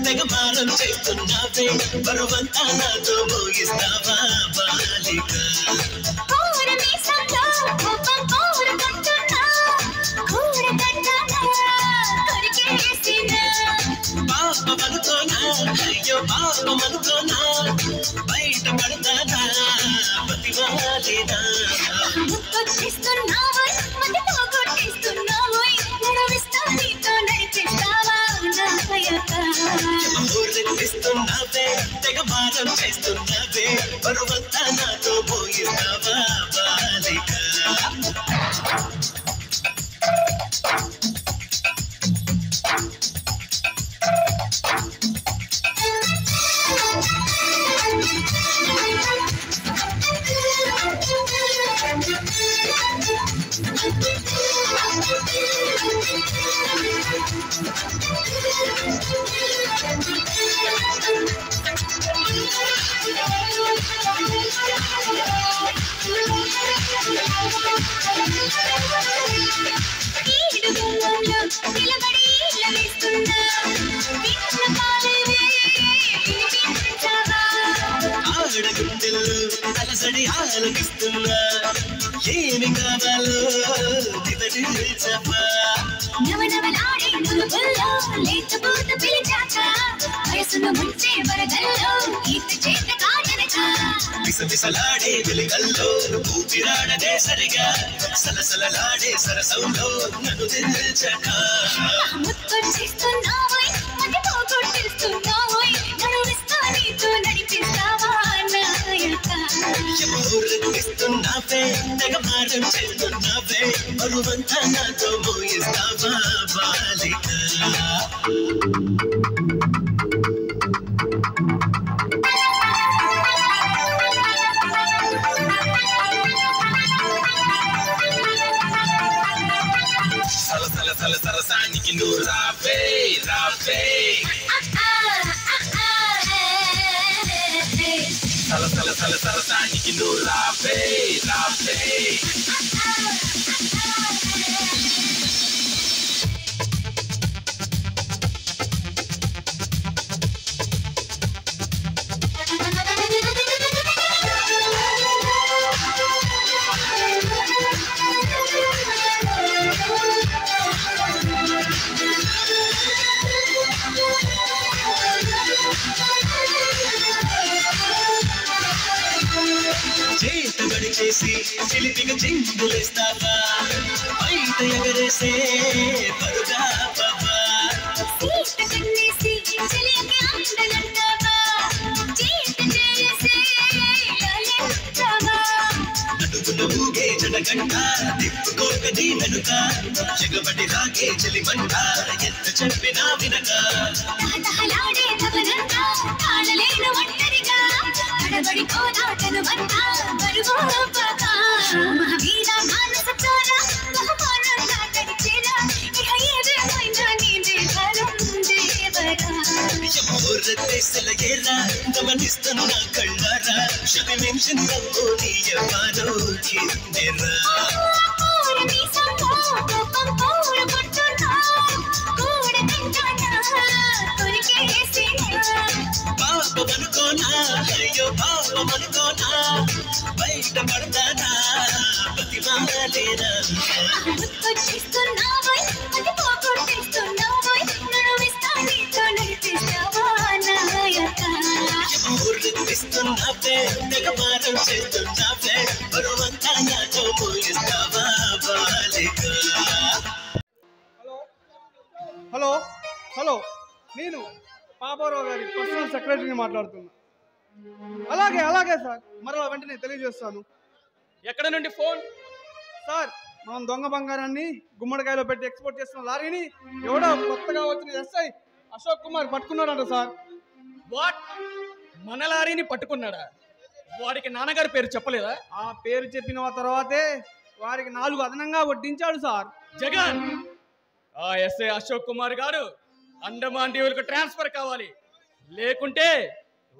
తెగమారం చేస్తున్నావే బరువంతా నాతో మోగిస్తావా బాలిక పాపమనుకోనా అయ్యో పాపమనుకోనా బయట పడతానా పతివాలేనా ఊరెత్తిస్తున్నావే తెగమారం చేస్తున్నావే బరువంతా నాతో మోగిస్తావా బాలిక అలసడి ఆలకిస్తున్నా ఏమి కావాలో చెప్పా నవనవలాడే నువ్వుల్లో లేకపోత పిలిచాక వయసును ముంచే వరదల్లో ఈత చేత కాటనక విసవిసలాడే వెలిగల్లో ఊపిరాడదే సరిగా సలసలలాడే సరసంలో నన్ను తెల్చక ముత్తొచ్చేస్తున్నావోయ్ అది పోగొట్టేస్తున్నావోయ్ నడువిస్తా నీతో నడిపిస్తావా నాయక ఊరెత్తిస్తున్నావే తెగమారం చేస్తున్నావే బరువంతా నాతో మోగిస్తావా బాలిక సలసల సల సరసానికి నువ్వు రావే రావే సలసల సల సరసానికి నువ్వు రావే రావే చేత గడిచేసి చిలిపిగా చిందులేస్తావా బయట ఎగరేసే పరుగా బాబా నడుగున ఊగే జడగంట తిప్పుకోక నీ వెనుక జగబడి రాగే చెలిమంట ఎంత చెప్పినా వినక గమనిస్తున్న కళ్ళారా క్షమించిందో నీయవారో కిందెరా పాపమనుకోనా అయ్యో పాపమనుకోనా బయట పడతానా పతివాలేనా ఊరెత్తిస్తున్నావే తెగమారం చేస్తున్నావే బరువంతా నాతో మోగిస్తావా బాలిక హలో హలో నేను పాపారావు గారి పర్సనల్ సెక్రటరీని మాట్లాడుతున్నా. అలాగే అలాగే సార్, మరలా వెంటనే తెలియజేస్తాను. ఎక్కడ నుండి ఫోన్? సార్ మనం దొంగ బంగారాన్ని గుమ్మడికాయలో పెట్టి ఎక్స్పోర్ట్ చేస్తున్న లారీని ఎవడో కొత్తగా వచ్చిన ఎస్ఐ అశోక్ కుమార్ పట్టుకున్నాడంట సార్. వాట్? మన లారీని పట్టుకున్నాడా? వాడికి నాన్నగారి పేరు చెప్పలేదా? ఆ పేరు చెప్పిన తర్వాతే వారికి 4 అదనంగా వడ్డించాడు సార్. జగన్, ఆ ఎస్ఐ అశోక్ కుమార్ గారు అండమాన్ దీవులకు ట్రాన్స్ఫర్ కావాలి, లేకుంటే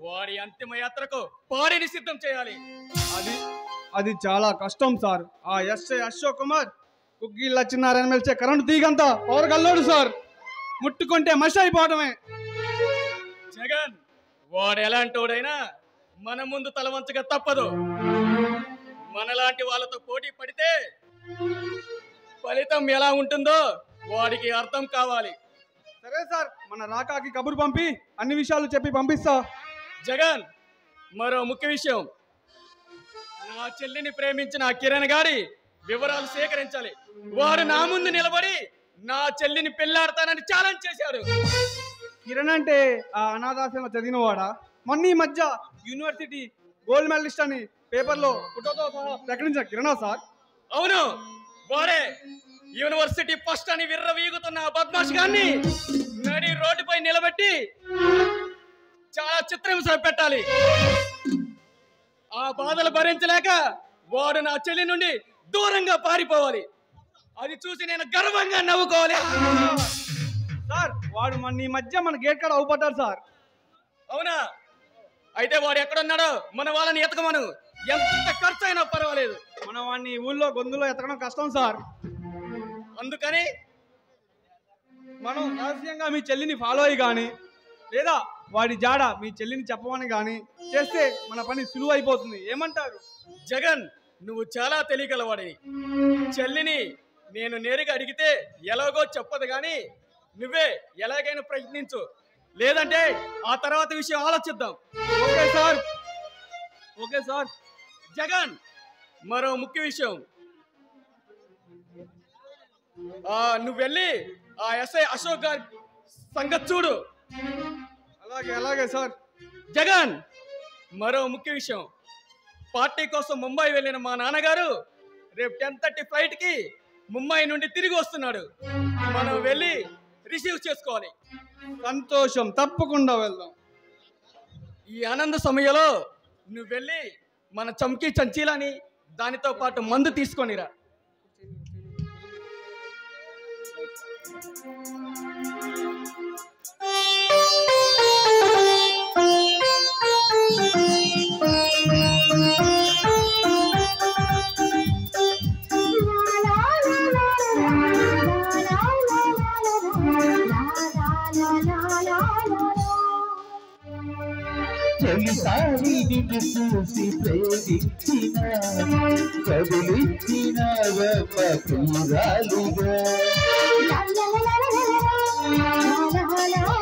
వాడి అంతిమ యాత్రకు పాడిని సిద్ధం చేయాలి. అది చాలా కష్టం సార్. ఆ ఎస్ఐ అశోక్ కుమార్ కుగ్గీళ్ళు వచ్చినారని మెలిచే కరెంటు తీగంతా పవర్ గల్లోడు సార్. ముట్టుకుంటే మషి అయిపోవడమే. జగన్, వాడు ఎలాంటోడైనా మన ముందు తల వంచగా తప్పదు. మనలాంటి వాళ్ళతో పోటీ పడితే ఫలితం ఎలా ఉంటుందో వాడికి అర్థం కావాలి. సరే సార్, మన రాకాకి కబురు పంపి అన్ని విషయాలు చెప్పి పంపిస్తా. జగన్, మరో ముఖ్య విషయం, నా చెల్లిని ప్రేమించిన ఆ కిరణ్ గారి వివరాలు సేకరించాలి. వాడు నా ముందు నిలబడి నా చెల్లిని పెళ్లాడతానని ఛాలెంజ్ చేశాడు. కిరణ్ అంటే ఆ అనాథాశ్రమ చదివినవాడా? మొన్న ఈ మధ్య యూనివర్సిటీ గోల్డ్ మెడలిస్ట్ అని పేపర్లో ఫోటోతో సహా ప్రకటించిన కిరణా సార్? అవును, వాడే. యూనివర్సిటీ ఫస్ట్ అని విర్రవీగుతున్న ఆ బద్మాష్ గాన్ని నడి రోడ్డుపై నిలబెట్టి చాలా చిత్రహింస పెట్టాలి. ఆ బాధలు భరించలేక వాడు నా చెల్లి నుండి దూరంగా పారిపోవాలి. అది చూసి నేను గర్వంగా నవ్వుకోవాలి. సార్ వాడు ఈ మధ్య మన గేట్ కాడ అవుపడ్డాడు సార్. అవునా? అయితే వాడు ఎక్కడున్నాడో మన వాళ్ళని ఎతకమను. ఎంత ఖర్చు అయినా పర్వాలేదు. మన వాడిని ఊళ్ళో గొంతులో ఎతకడం కష్టం సార్. అందుకని మనం రహస్యంగా మీ చెల్లిని ఫాలో అయ్యి కానీ లేదా వాడి జాడ మీ చెల్లిని చెప్పమని కానీ చేస్తే మన పని సులువు అయిపోతుంది. ఏమంటారు? జగన్, నువ్వు చాలా తెలియగలవాడి. చెల్లిని నేను నేరుగా అడిగితే ఎలాగో చెప్పదు గాని నువ్వే ఎలాగైనా ప్రయత్నించు, లేదంటే ఆ తర్వాత విషయం ఆలోచిద్దాం. Okay sir. జగన్, మరో ముఖ్య విషయం, నువ్వు వెళ్ళి ఆ ఎస్ఐ అశోక్ గారి సంగతి చూడు. అలాగే సార్. జగన్, మరో ముఖ్య విషయం, పార్టీ కోసం ముంబై వెళ్ళిన మా నాన్నగారు రేపు 10:30 ఫ్లైట్ కి ముంబై నుండి తిరిగి వస్తున్నాడు. మనం వెళ్ళి రిసీవ్ చేసుకోవాలి. సంతోషం, తప్పకుండా వెళ్దాం. ఈ ఆనంద సమయంలో నువ్వు వెళ్ళి మన చమ్కీ చంచీలని దానితో పాటు మందు తీసుకొనిరా. తొలిసారి నిన్ను చూసి ప్రేమించిన కదిలిచ్చిన ప్రియురాలిగా కలలో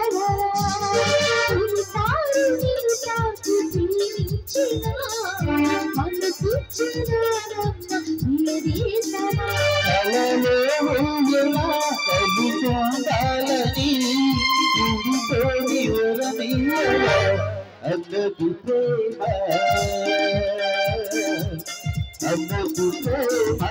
ఊయలా కలిసొందాలని ఊరితోని వరమీయలా అన్నకు ప్రేమ అన్నకు ప్రేమ.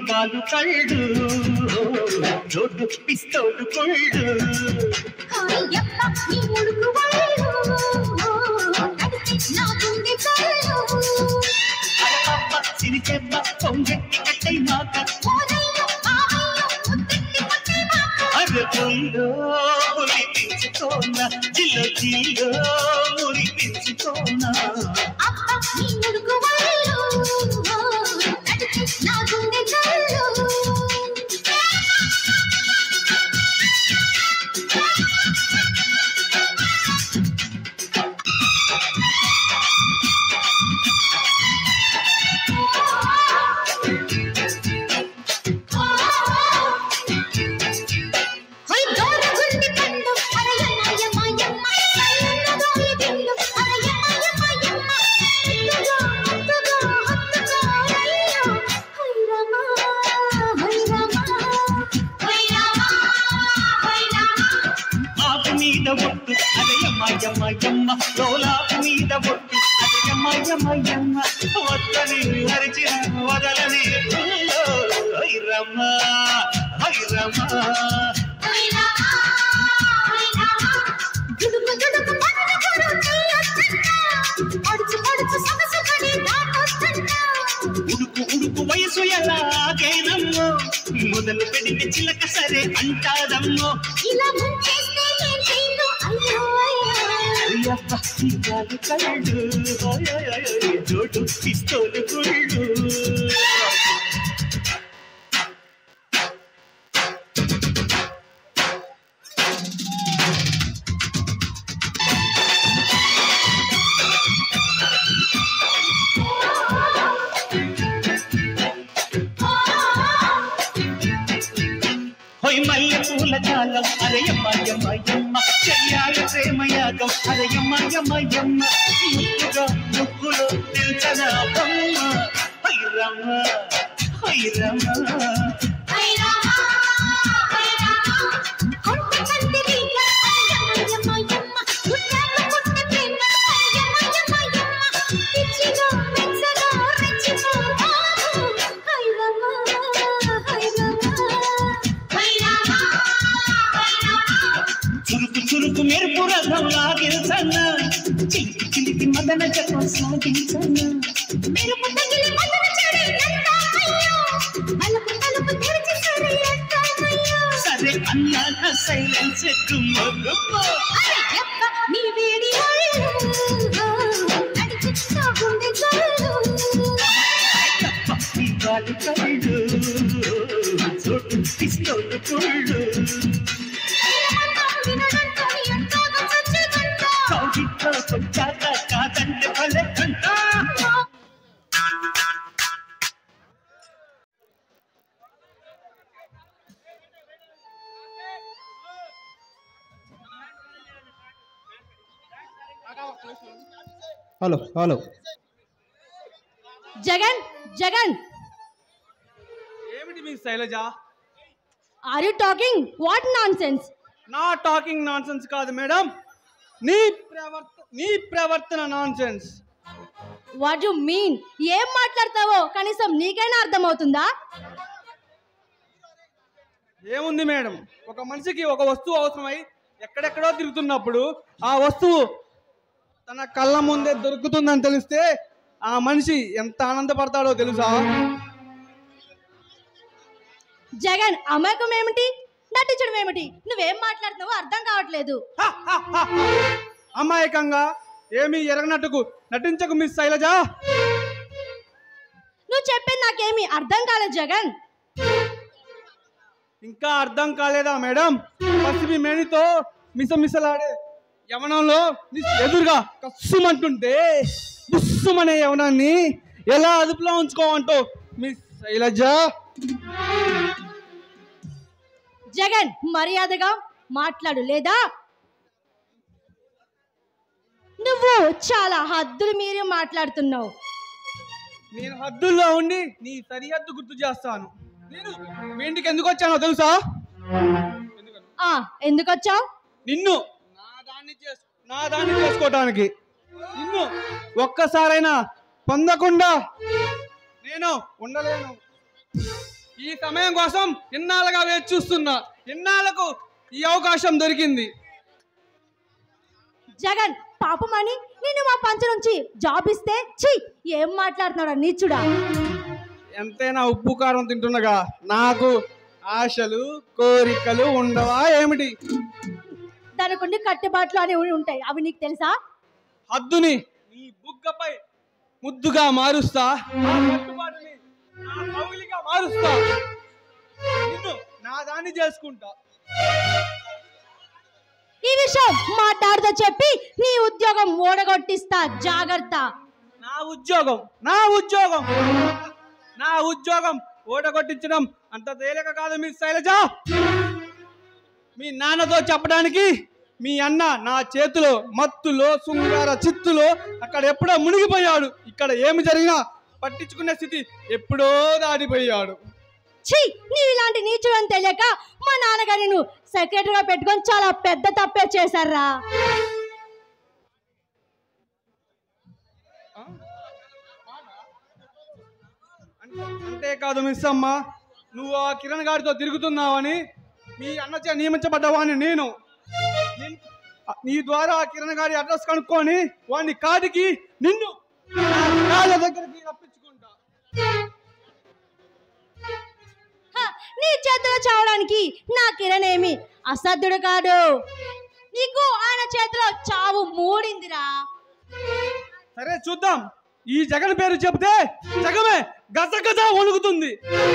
వాళ్ళు కళ్ళు రోడ్డు పిస్తోడు కొళ్ళు సిరిచెమ్మ పొంగెట్టి కట్టై మాక అరకుల్లో మురిపించుకోన జిల్లో జిల్లో మురిపించుకోన అమ్మ లోలాపు మీద బొట్టు అయ్యమ్మ యమ్మ యమ్మ వద్దని అరిచిన వదలని ఐరమ్మ ఐరమ్మ ఉడుకు ఉడుకు వయసు ఎలాగేనమ్మో మొదలు పెడితే చిలక సరే అంటాదమ్మో ఇలా ముంచేస్తే ఏం చేయను అయ్యో అయ్యప్ప ఇవాళ కళ్ళు జోడు పిస్తోలు గుళ్ళు మల్లె పూల జాలం అరయమ్మ యమ్మ యమ్మ చెయ్యాలి ప్రేమయాగం అరయమ్మ యమ్మ యమ్మ ముక్కుగా ముక్కులో నిల్చన బొమ్మ ఐరమ్మ ఐరమ్మ చురుకు మెరుపు రథం లాగించన్న చిలిపి చిలిపి మదన జపం సాగించన్న మెరుపు తగిలి మదన చెడి నందామయ్యో అలుపు తలుపు తెరిచి సరే అంటామయ్యో సరే అన్నాక సైలెన్స్ గుమ్మ అయ్యప్ప నీ వేడి ఒళ్ళు అడిచి నా గుండె జల్లు అయ్యప్ప ఇవాళ కళ్ళు చోటు పిస్తోలు కుళ్ళు కౌగిట్లో వచ్చాక కాదంటే భలే కంట హలో హలో జగన్ జగన్ ఏమిటి మీ Shailaja? Are you talking what nonsense? నా టాకింగ్ నాన్ సెన్స్ కాదు మేడం, నీ ప్రవర్తన nonsense. What you mean? ఏం మాట్లాడతావో కనీసం నీకైనా అర్థమవుతుందా? ఏముంది మేడం, ఒక మనిషికి ఒక వస్తువు అవసరమై ఎక్కడెక్కడో తిరుగుతున్నప్పుడు ఆ వస్తువు తన కళ్ళ ముందే దొరుకుతుందని తెలిస్తే ఆ మనిషి ఎంత ఆనందపడతాడో తెలుసా? జగన్ అమాయకం ఏమిటి, నటించడం ఏమిటి? నువ్వేం మాట్లాడుతున్నావో అర్థం కావట్లేదు. అమాయకంగా ఏమీ ఎరగనట్టుకు నటించకు మిస్ శైలజ. నువ్వు చెప్పేది నాకేమీ అర్థం కాలేదు జగన్. ఇంకా అర్థం కాలేదా మేడం? పసిమి మేనితో మిసమిసలాడే యవనంలో ఎదురుగా కస్సుమంటుంటే బుస్సుమనే యవనాన్ని ఎలా అదుపులో ఉంచుకోమంటో మిస్ శైలజ. జగన్ మర్యాదగా మాట్లాడు, లేదా నువ్వు చాలా హద్దులు మీరి మాట్లాడుతున్నావు. నేను హద్దుల్లో ఉండి నీ సరిహద్దు గుర్తు చేస్తాను. నేను మీ ఇంటికి ఎందుకు వచ్చానో తెలుసా? ఎందుకు వచ్చావు? నిన్ను నా దాన్ని చేసుకోవటానికి. నిన్ను ఒక్కసారైనా పొందకుండా నేను ఉండలేను. ఈ సమయం కోసం ఎన్నాళ్ళుగా వేచి చూస్తున్నా. ఎన్నాళ్ళకు ఈ అవకాశం దొరికింది. జగన్ పాపమని నేను మా పంచ నుంచి జాబ్ ఇస్తే ఛీ ఏం మాట్లాడుతున్నాడా నీచుడా. ఎంతైనా ఉప్పు కారం తింటుండగా నాకు ఆశలు కోరికలు ఉండవా ఏమిటి? దానికుండి కట్టుబాట్లు అనేవి ఉంటాయి, అవి నీకు తెలుసా? హద్దుని నీ బుగ్గపై ముద్దుగా మారుస్తా, ఆ కట్టుబాటుని నా కౌగిలిగా మారుస్తా. నిన్ను నా దాన్ని చేసుకుంటా. ఈ విషయం మాట్లాడుతూ చెప్పి నీ ఉద్యోగం ఓడగొట్టిస్తా, జాగ్రత్త. నా ఉద్యోగం ఓడగొట్టించడం అంత తేలిక కాదు మిస్ శైలజ. మీ నాన్నతో చెప్పడానికి మీ అన్న నా చేతిలో మత్తులో శృంగార చిత్తులో అక్కడ ఎప్పుడో మునిగిపోయాడు. ఇక్కడ ఏమి జరిగినా పట్టించుకునే స్థితి ఎప్పుడో దాటిపోయాడు. ఛీ నీవు ఇలాంటి నీచుడని తెలియక మా నాన్నగారిని నువ్వు సెక్రటరీగా పెట్టుకొని చాలా పెద్ద తప్పే చేశారా. అంతేకాదు మిస్ అమ్మ, నువ్వు ఆ కిరణ్ గారితో తిరుగుతున్నావని మీ అన్నచే నియమించబడ్డవాని నేను నీ ద్వారా ఆ కిరణ్ గారి అడ్రస్ కనుక్కొని వాడిని కాటికి నిన్ను కాళ్ళ దగ్గరికి రప్పించుకుంటా. నీ చేతిలో చావడానికి నా కిరణ్ ఏమి అసాధ్యుడు కాదు. నీకు ఆయన చేతిలో చావు మూడిందిరా. సరే చూద్దాం. ఈ జగన్ పేరు చెబితే జగమే గజ గజ వణుకుతుంది.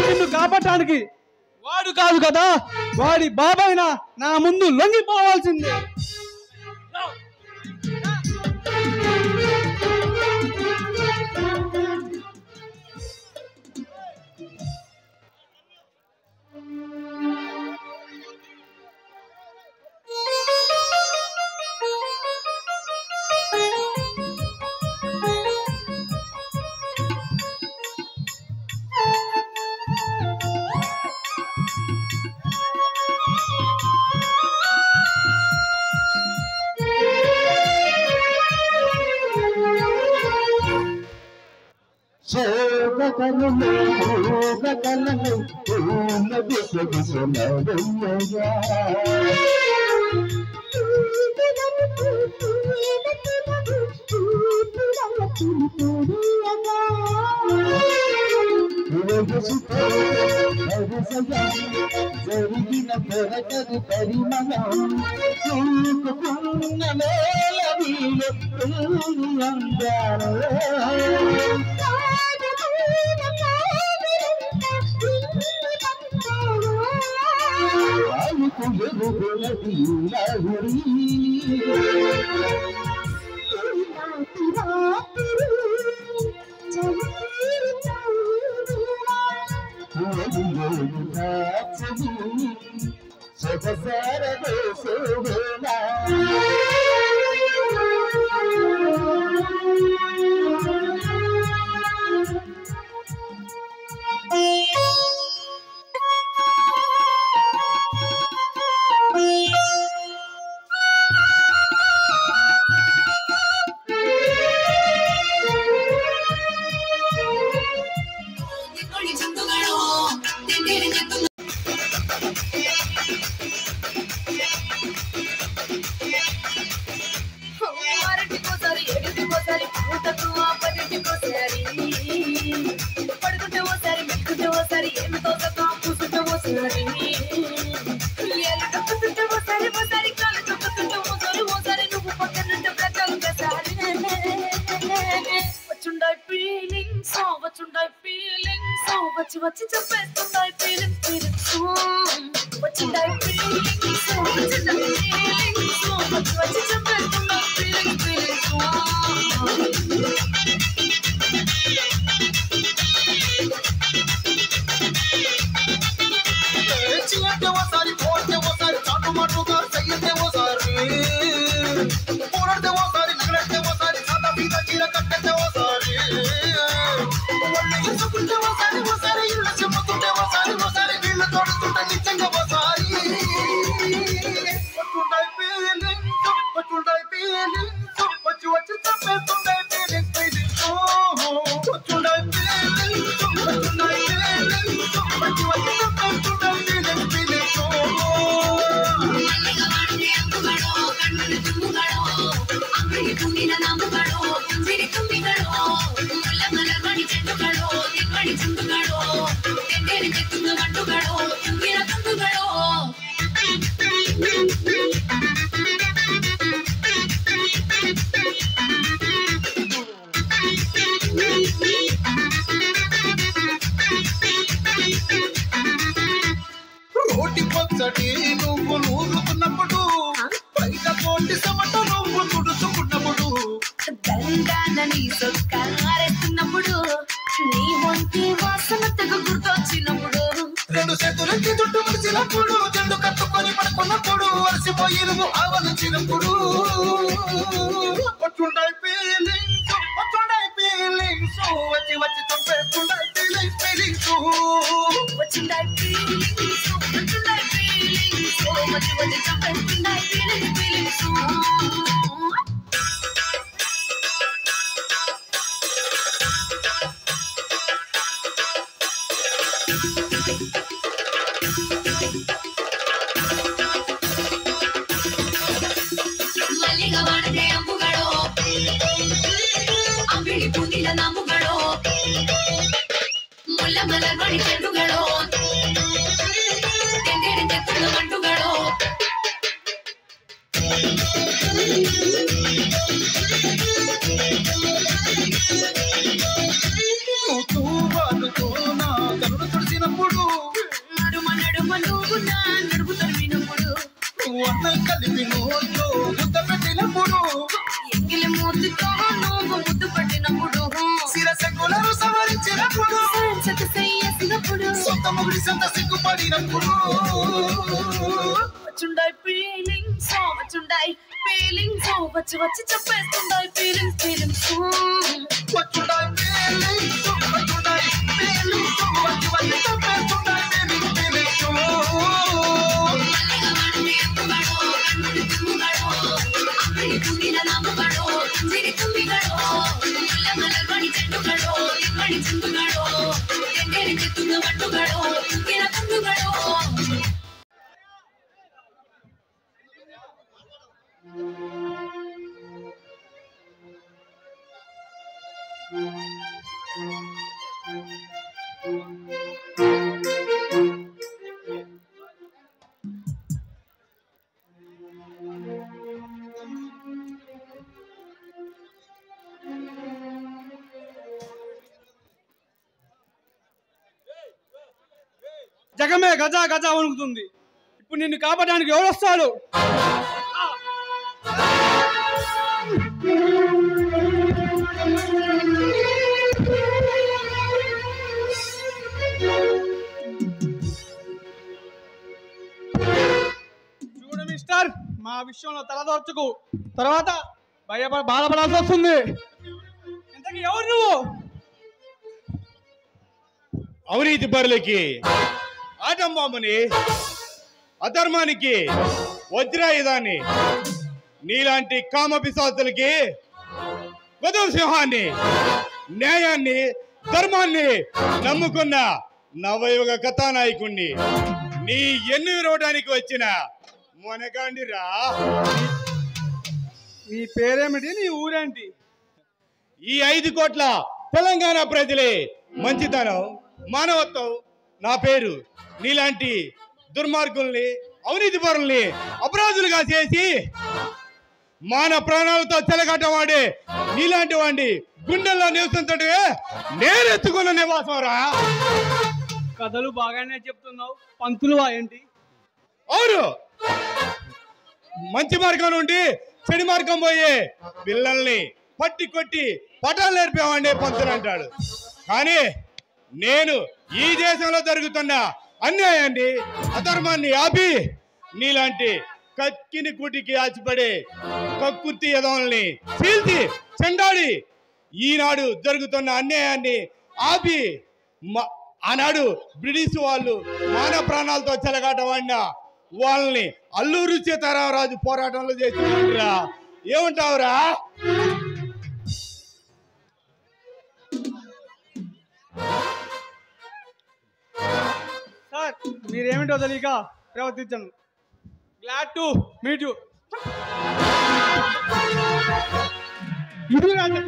నిన్ను కాపాడటానికి వాడు కాదు కదా, వాడి బాబాయినా నా ముందు లొంగిపోవాల్సిందే. జరిగిన దొరకదు పరిమళం చూపుకున్న వేళ వీళ్ళు అందారు వచ్చి చెప్పేస్తున్నాయి ఫీలింగ్ వచ్చిందాయి వచ్చి చెప్పేస్తున్నాయి ఫీలింగ్ ఓసారి పోతే ఓసారి చాటుమాటుగా చెయ్యితే ఓసారి పోరాడితే ఓసారి నగలడితే ఓసారి సాదా మీద చీర కట్టేస్తే ఓసారి వాళ్ళు ఇసుకుంటే ఓసారి ఓసారి ఇళ్ళు చెప్పుతుంటే ఓసారి ఓసారి వీళ్ళు తోడుతుంటే నిజంగా ఓసారి వచ్చుంటాయి ఫీలింగ్స్ వచ్చి వచ్చి తప్పేస్తుంటాయి ఫీలింగ్స్ వచ్చుంటాయి ఫీలింగ్స్ వచ్చుంటాయి ఫీలింగ్స్ వచ్చి వచ్చి తప్పేస్తుంటాయి ఫీలింగ్స్ రోటి పచ్చడి నువ్వు నూరుతున్నప్పుడు బయట కోటి సమట నువ్వు తుడుచుకున్నప్పుడు దండాలని సొక్కారెత్తున్నప్పుడు నీ వంటి వాసన తెగ గుర్తొచ్చినప్పుడు రెండు చేతులకి చుట్టూ ముడిచినప్పుడు జెండు కట్టుకొని పడుకున్నప్పుడు అలసిపోయి నువ్వు ఆవలించినప్పుడు వచ్చుంటాయి ఫీలింగ్స్ వచ్చి వచ్చి చంపేస్తుంటాయి ఫీలింగ్స్ వచ్చిందాయి ఫీలింగ్స్ వచ్చిందాయి ఫీలింగ్స్ వచ్చి వచ్చి చంపేస్తున్నాయి ఫీలింగ్స్ ಮಲ್ಲಿಗವಾಡದೆ ಅಂಬುಗಳು ಅಂಬಿಳಿ ಪುಂದಿಲ ನಾಮುಗಳು ಮುಲ್ಲ ಮಲರ್ಮಣಿ ಚೆಂಡುಗಳು ತೆಂಡೆಡೆ ತೆತ್ತುಳ ಮಂಡುಗಳು తుడిసినప్పుడు నడుమ నడుమ నువ్వు నా నడుము తరిమినప్పుడు అన్నం కలిపి నోట్లో ముద్ద పెట్టినప్పుడు ఎంగిలి మూతితో నువ్వు ముద్దు పట్టినప్పుడు శిరసకులను సవరించినప్పుడు సత చేసినప్పుడు సొంత ముగిడి సొంత సిగ్గుపడినప్పుడు వచ్చుండాయి ఫీలింగ్స్ వచ్చుండాయి ఫీలింగ్స్ వచ్చి వచ్చి చెప్పేస్తుండాయి ఫీలింగ్స్ వచ్చుండాయి ఫీలింగ్స్ వచ్చుండాయి ఫీలింగ్స్ వచ్చి వచ్చి చెప్పేస్తుండాయి ఫీలింగ్స్ మల్లిగవాడదే అంబుಗಳು కన్నుడి తుమ్ముಗಳು అంబిడి పుందిల నామಗಳು తంజిరి తుమ్మిಗಳು ముల్ల మలర్మణి చెండుಗಳು ఇమ్మడి చిందుಗಳು తెండేరి తెత్తుల మండుಗಳು తుంగిన తుండుಗಳು జగమే గజ గజ వణుకుతుంది. ఇప్పుడు నిన్ను కాపాడడానికి ఎవరు వస్తాడు? చూడు మిస్టర్, మా విషయంలో తలదోర్చుకు, తర్వాత బాధపడాల్సి వస్తుంది. ఇంతకీ ఎవరు నువ్వు? అవినీతి పరులకి, ఆటంబాంబుని, అధర్మానికి వజ్రాయుధాన్ని, నీలాంటి కామ పిశాచులకి కొదవ సింహాన్ని, న్యాయాన్ని ధర్మాన్ని నమ్ముకున్న నవయుగ కథానాయకుణ్ణి. నీ ఎన్ను విరవడానికి వచ్చిన మొనగాండిరా. నీ పేరేమిటి? నీ ఊరేంటి? ఈ 5 కోట్ల తెలంగాణ ప్రజలే మంచితనం, మానవత్వం నా పేరు. నీలాంటి దుర్మార్గుల్ని, అవినీతి పరుల్ని అపరాధులుగా చేసి మాన ప్రాణాలతో చెలగట్టవాడే నీలాంటి వాడిని గుండెల్లో నివసించటే నేనెత్తుకున్న నివాసం రా. కథలు బాగానే చెప్తున్నావు, పంతులు ఏంటి? అవును, మంచి మార్గం నుండి చెడు మార్గం పోయే పిల్లల్ని పట్టి కొట్టి పటాలు నేర్పేవాడిని పంతులు అంటాడు. కానీ నేను ఈ దేశంలో జరుగుతున్న అన్యాయాన్ని, అధర్మాన్ని ఆపి నీలాంటి కక్కిని కూటికి ఆచిపడే కక్కుర్తి యదవుల్ని చీల్చి చెండాడి ఈనాడు జరుగుతున్న అన్యాయాన్ని ఆపి ఆనాడు బ్రిటిష్ వాళ్ళు మానవ ప్రాణాలతో చెలగాటవాడిన వాళ్ళని అల్లూరు సీతారామరాజు పోరాటంలో చేసిరా. ఏమంటావురా? సార్, మీరేమిటో తెలియక ప్రవర్తించను. Glad to meet you. ఇది రాజా.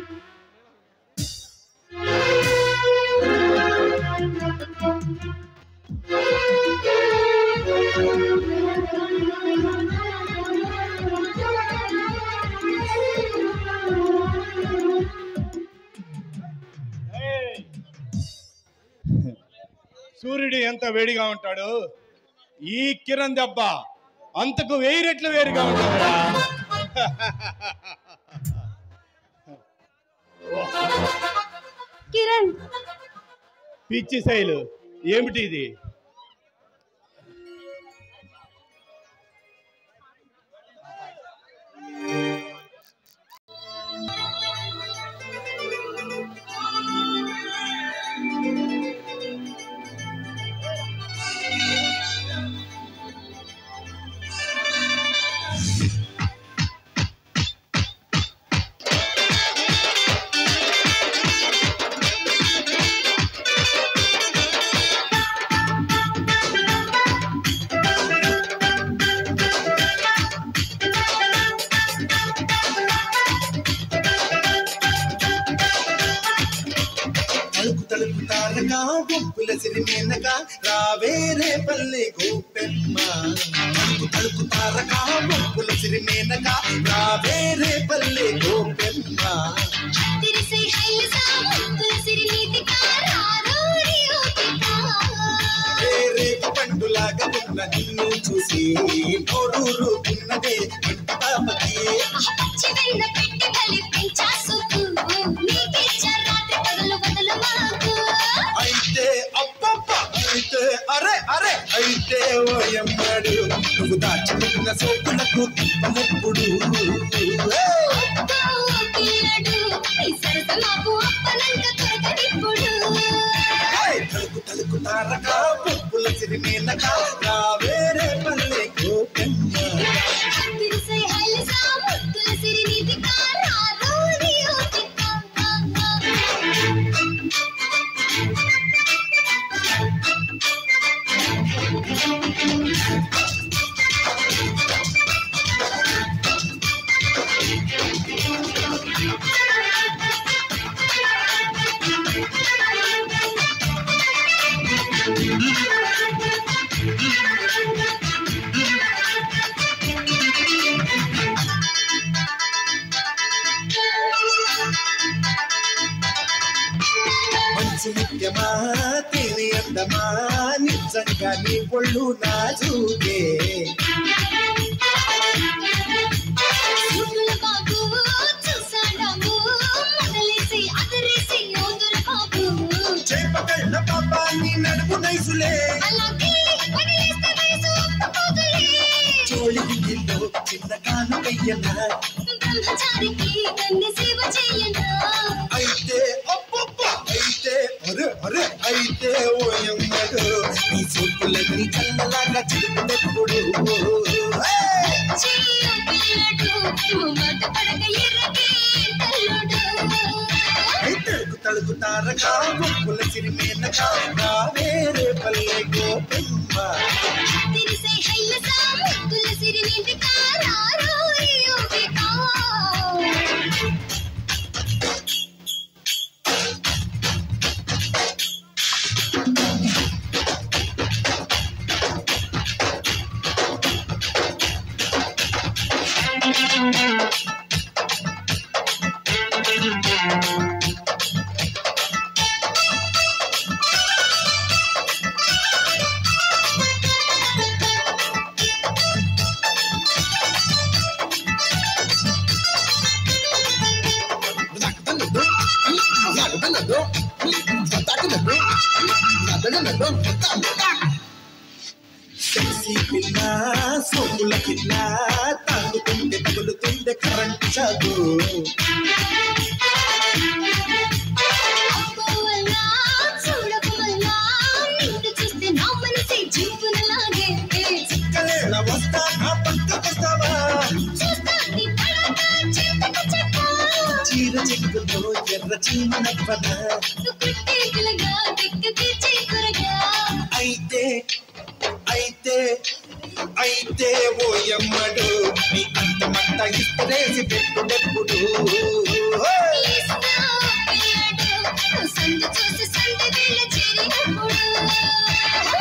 సూర్యుడు ఎంత వేడిగా ఉంటాడు, ఈ కిరణ్ దెబ్బ అంతకు 1000 రెట్లు వేరుగా ఉంటుందా? కిరణ్, పిచ్చి శైలు ఏమిటి ఇది? గుంపుల సిరిమేనక రావేరే పల్లె గోపెమ్మ తలుపు తలుపు తారక గుంపుల సిరిమేనక రావేరే పల్లె గోపెమ్మ పండులాగా ఉన్న నిన్ను చూసి నోరూరు ఉన్నదే పాపకి అయితే అప్పప్ప అయితే అరే అరే అయితే ఓయమ్మడు నువ్వు దాచుకున్న సోకులకు తిప్పనెప్పుడు తలుపు తలుపు తారక పుప్పుల సిరిమేనక రావేరే పల్లె గోపెమ్మ నిత్యమా తిని అందమా నిజంగా నీ ఒళ్ళు నాజుకే చేపకళ్ళ పాపాన్ని నడుపు నైసులే చోళి దిగిల్లో చిన్న కాను వెయ్యనా అయితే అయితే అరే అరే అయితే ఓయమ్మడు నీ చూపులన్నీ కళ్ళలాగా చిలుకునెప్పుడు తలుపు తలుపు తారక గుంపుల సిరిమేనక వేరే పల్లె గోపెమ్మ సెక్సీ పిల్ల సోకుల పిల్ల తాగుతుంటే తగులుతుండే కరెంట్ చాకు చిక్కలేళ వస్తా నా పక్కకొస్తావా చీర చెక్కుతో ఎర్ర చీమనవ్వన అయితే అయితే అయితే ఓయమ్మడు నీ అంతమంతా ఇస్తరేసి పెట్టుడెప్పుడు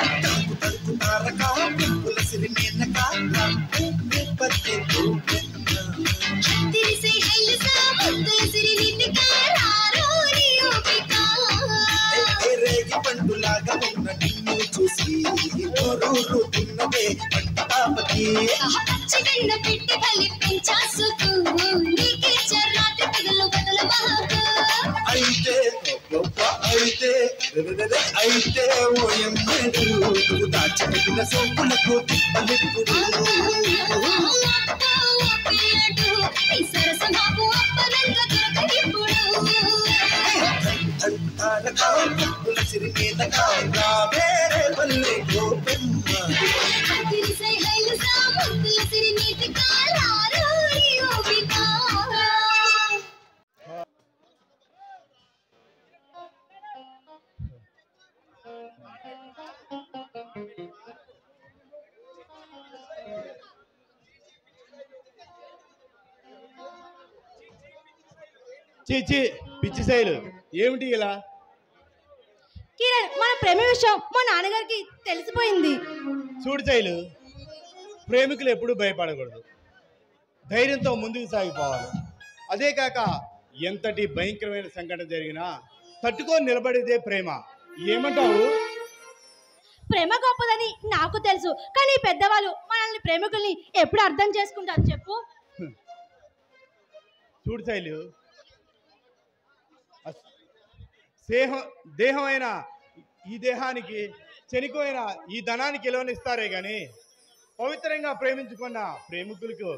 తలుపు తలుపు తారక పుప్పుల సిరిమేనక పట్టే రేగి పండులాగా ఉన్న నిన్ను చూసి నోరూరు తిన్నదే పంటాపకి అయితే అయితే అయితే ఓయమ్మడు నువ్వు దాచిపెట్టిన సోకులకు తిప్పలెప్పుడు పుప్పుల సిరిమేనక వేరే పల్లె గోపెమ్మ చీ పిచ్చి శైలు ఏమిటి ఇలా కిరణ్, మన ప్రేమ విషయం మా నాన్నగారికి తెలిసిపోయింది. చూడు శైలు, ప్రేమికులు ఎప్పుడూ భయపడకూడదు, ధైర్యంతో ముందుకు సాగిపోవాలి. అదే కాక ఎంతటి భయంకరమైన సంఘటన జరిగినా తట్టుకొని నిలబడేదే ప్రేమ. ఏమంటావు? ప్రేమ గొప్పదని నాకు తెలుసు, కానీ పెద్దవాళ్ళు మనల్ని ప్రేమికుల్ని ఎప్పుడు అర్థం చేసుకుంటారు చెప్పు? చూడు శైలు, దేహమైన ఈ దేహానికి, చనిపోయిన ఈ ధనానికి ఇలవనిస్తారే గాని పవిత్రంగా ప్రేమించుకున్న ప్రేమికులకు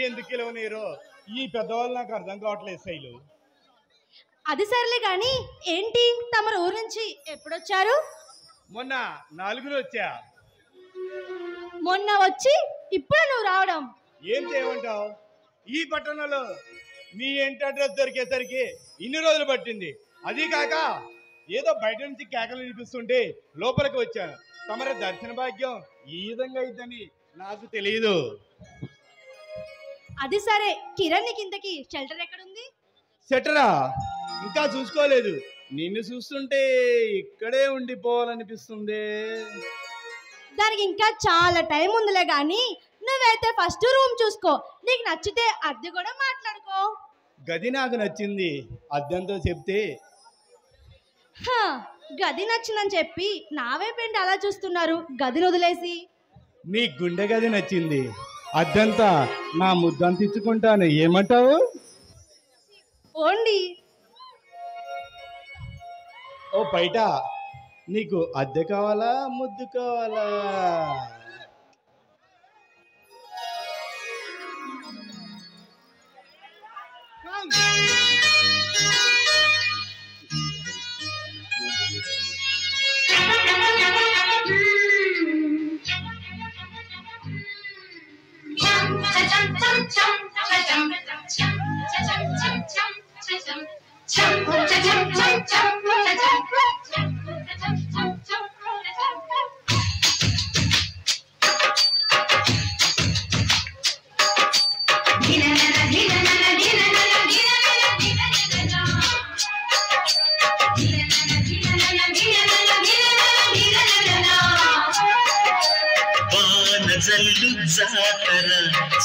ఎందుకు ఇలవనీరో ఈ పెద్దవాళ్ళు నాకు అర్థం కావట్లేదు శైలు. అది సర్లే గాని, ఏంటి తమరు ఊరు నుంచి ఎప్పుడొచ్చారు? మొన్న 4 వచ్చా. మొన్న వచ్చి ఇప్పుడు నువ్వు రావడం? ఏం చేయమంటావు? ఈ పట్టణంలో మీ ఇంటి అడ్రస్ దొరికేసరికి ఇన్ని రోజులు పట్టింది. అది కాక ఏదో బయట నుంచి కేకలు వినిపిస్తుంటే లోపలికి వచ్చాను. తమరి దర్శన భాగ్యం ఈ విధంగా అయిద్దని నాకు తెలియదు. అది సరే, కిరణ్ కిందకి షెల్టర్ ఎక్కడుంది? సెటరా ఇంకా చూసుకోలేదు. నిన్ను చూస్తుంటే ఇక్కడే ఉండిపోవాలనిపిస్తుంది. దానికి ఇంకా చాలా టైం ఉందిలే గాని, నువ్వైతే ఫస్ట్ రూమ్ చూసుకో. నీకు నచ్చితే అద్దె కూడా మాట్లాడుకో. గది నాకు నచ్చింది, అద్దెంతో చెప్తే. గది నచ్చిందని చెప్పి నా వైపేంటి అలా చూస్తున్నారు? గదిని వదిలేసి. నీ గుండె గది నచ్చింది, అద్దంతా నా ముద్దంత ఇచ్చుకుంటాను. ఏమంటావు? ఓండి. ఓ బయట, నీకు అద్దె కావాలా ముద్దు కావాలా?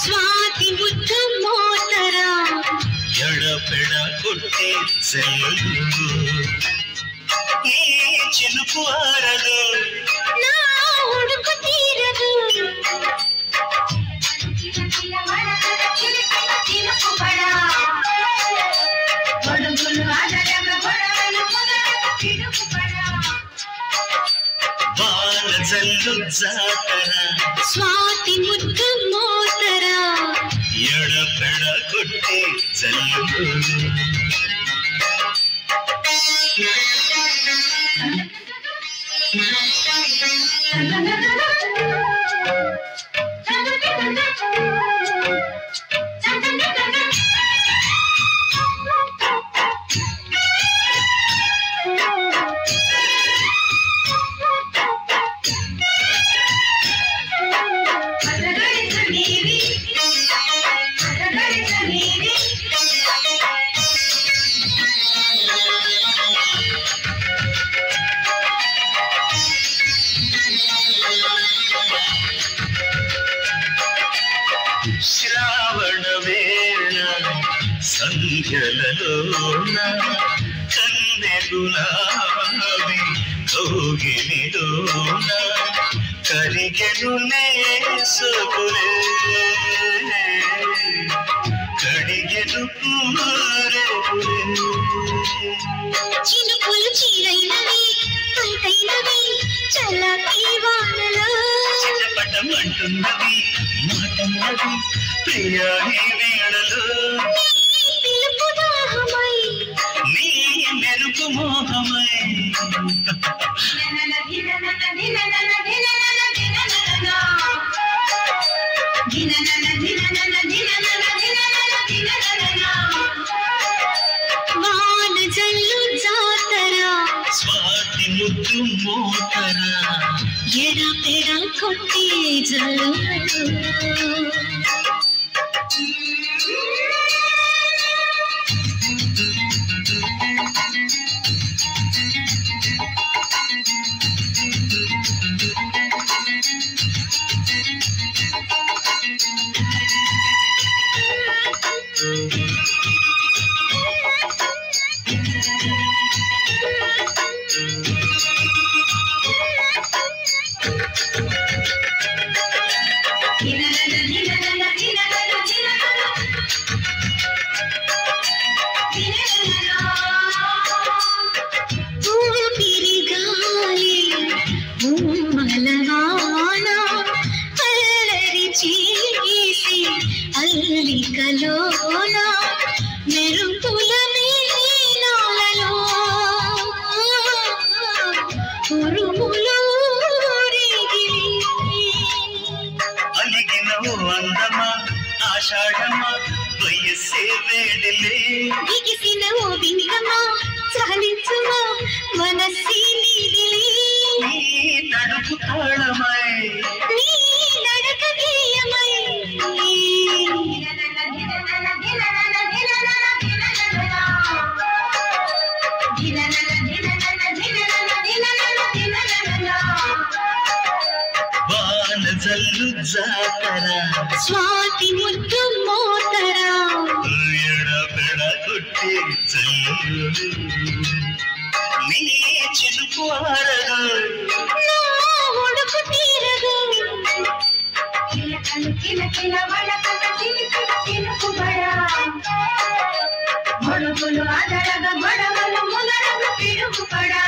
స్వాతి ముద్దు మోతరా ఎడపెడ కొట్టే సెల్లు ఈ చినుకు ఆరదు నా ఉడుకు తీరదు వాన జల్లు జాతరా స్వాతి ముద్దు మోతరా ఎడపెడ కొట్టే జల్లు శ్రావణ వేళ సంధ్యలలోన కన్నెగులాబి కౌగిలిలోన కరిగెను నేసపులే కడిగెను పూరెపులే చినుకులు చీరైనవి పైటైనవి చల్లటి వానలో చిటపటమంటున్నవి మాటన్నది ప్రియాని వేళలో పిలుపు దాహమై నీ మెరుపు మోహమై వాన జల్లు జాతరా స్వాతి ముద్దు మోతరా ఎడపెడ కొట్టే జల్లు అల్లికలోన మెరుపుల నీలాలలో ఉరుములు అలిగినవు అందమా ఆషాఢమా వయస్సే వేడిలే బిగిసినవు బింగమా చలించుమా మనస్సి నీదిలే నీ నడుపు తాళమై నీ నడక గేయమై వాన జల్లు జాతరా స్వాతి ముద్దు మోతరా ఎడబెడ కొట్టే జల్లు నీ చిలుపు ఆరదు నా ఒడుకు తీరదు కిలకలు కిలకిల వడకల చిలుకుల చిలుకుబడా మొడుగులు అదరగ గొడవలు ముదరగ పిడుగుపడా